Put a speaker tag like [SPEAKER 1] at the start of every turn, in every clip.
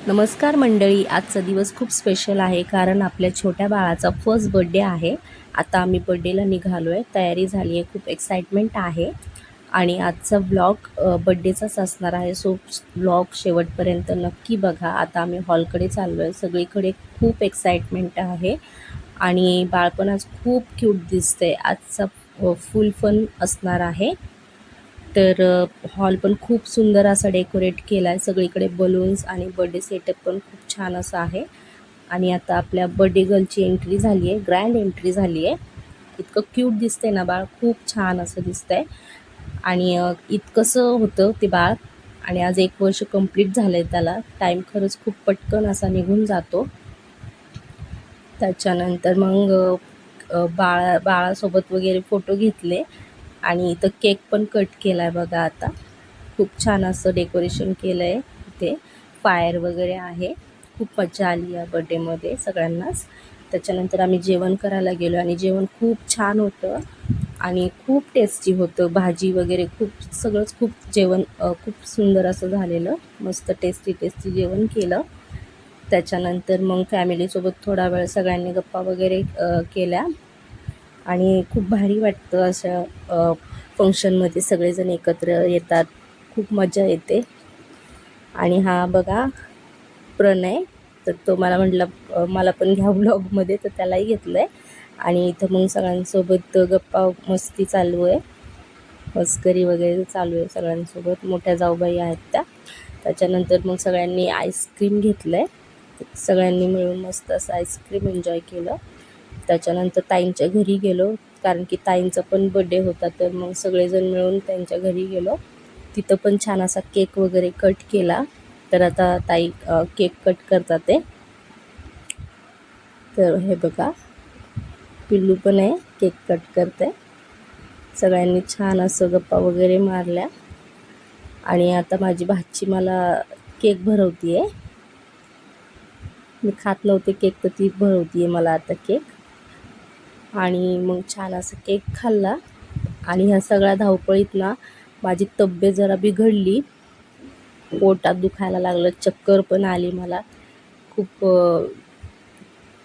[SPEAKER 1] नमस्कार मंडळी, आजचा दिवस खूप स्पेशल आहे कारण आपल्या छोट्या बाळाचा फर्स्ट बर्थडे आहे. आता आम्ही बर्थडेला निघालो आहे, तयारी झाली आहे, खूप एक्साइटमेंट आहे आणि आजचा व्लॉग बर्थडेचाच असणार आहे. सो व्लॉग शेवटपर्यंत नक्की बघा. आता आम्ही हॉलकडे चाललो आहे, सगळीकडे खूप एक्साइटमेंट आहे आणि बाळपण आज खूप क्यूट दिसतंय. आजचा फुल फन असणार आहे. तर हॉल पण खूप सुंदर असा डेकोरेट केला आहे. सगळीकडे बलून्स आणि बर्थडे सेटअप पण खूप छान असं आहे. आणि आता आपल्या बर्थडे गर्लची एंट्री झाली आहे, ग्रँड एंट्री झाली आहे. इतकं क्यूट दिसतंय ना बाळ, खूप छान असं दिसतंय. आणि इतकंसं होतं ते बाळ आणि आज 1 वर्ष कंप्लीट झालं आहे त्याला. टाईम खरंच खूप पटकन असा निघून जातो. त्याच्यानंतर मग बाळासोबत वगैरे फोटो घेतले आणि इथं केक पण कट केला आहे बघा. आता खूप छान असं डेकोरेशन केलं आहे. इथे फायर वगैरे आहे. खूप मजा आली या बर्थडेमध्ये सगळ्यांनाच. त्याच्यानंतर आम्ही जेवण करायला गेलो आणि जेवण खूप छान होतं आणि खूप टेस्टी होतं. भाजी वगैरे खूप सगळंच खूप जेवण खूप सुंदर असं झालेलं. मस्त टेस्टी जेवण केलं. त्याच्यानंतर मग फॅमिलीसोबत थोडा वेळ सगळ्यांनी गप्पा वगैरे केल्या आणि खूप भारी वाटतं अशा फंक्शनमध्ये सगळेजण एकत्र येतात. खूप मजा येते. आणि हा बघा प्रणय, तर तो मला म्हटला मला पण घ्या व्लॉगमध्ये, तर त्यालाही घेतलं आहे. आणि इथं मग सगळ्यांसोबत गप्पा मस्ती चालू आहे, मस्करी वगैरे चालू आहे सगळ्यांसोबत. मोठ्या जाऊबाई आहेत त्या. त्याच्यानंतर मग सगळ्यांनी आईस्क्रीम घेतलं आहे. सगळ्यांनी मिळून मस्त असं आईस्क्रीम एन्जॉय केलं. त्याच्यानंतर ताईंच्या घरी गेलो कारण की ताईंचा पण बड्डे होता, तर मग सगळेजण मिळून त्यांच्या घरी गेलो. तिथं पण छान असा केक वगैरे कट केला. तर आता ताई केक कट करतात ते. तर हे बघा, पिल्लू पण आहे, केक कट करते. सगळ्यांनी छान असं गप्पा वगैरे मारल्या आणि आता माझी भाची मला केक भरवती आहे. मी खात नव्हते केक, तर ती भरवती आहे मला आता केक. आणि मग छान असं केक खाल्ला आणि ह्या सगळ्या धावपळीत ना माझी तब्येत जरा बिघडली. पोटात दुखायला लागलं, चक्कर पण आली मला. खूप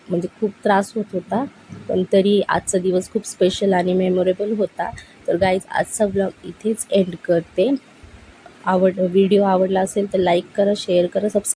[SPEAKER 1] म्हणजे खूप त्रास होत होता. पण तरी आजचा दिवस खूप स्पेशल आणि मेमोरेबल होता. तर गाईज, आजचा व्लॉग इथेच एंड करते. व्हिडिओ आवडला असेल तर लाईक करा, शेअर करा, सबस्क्राईब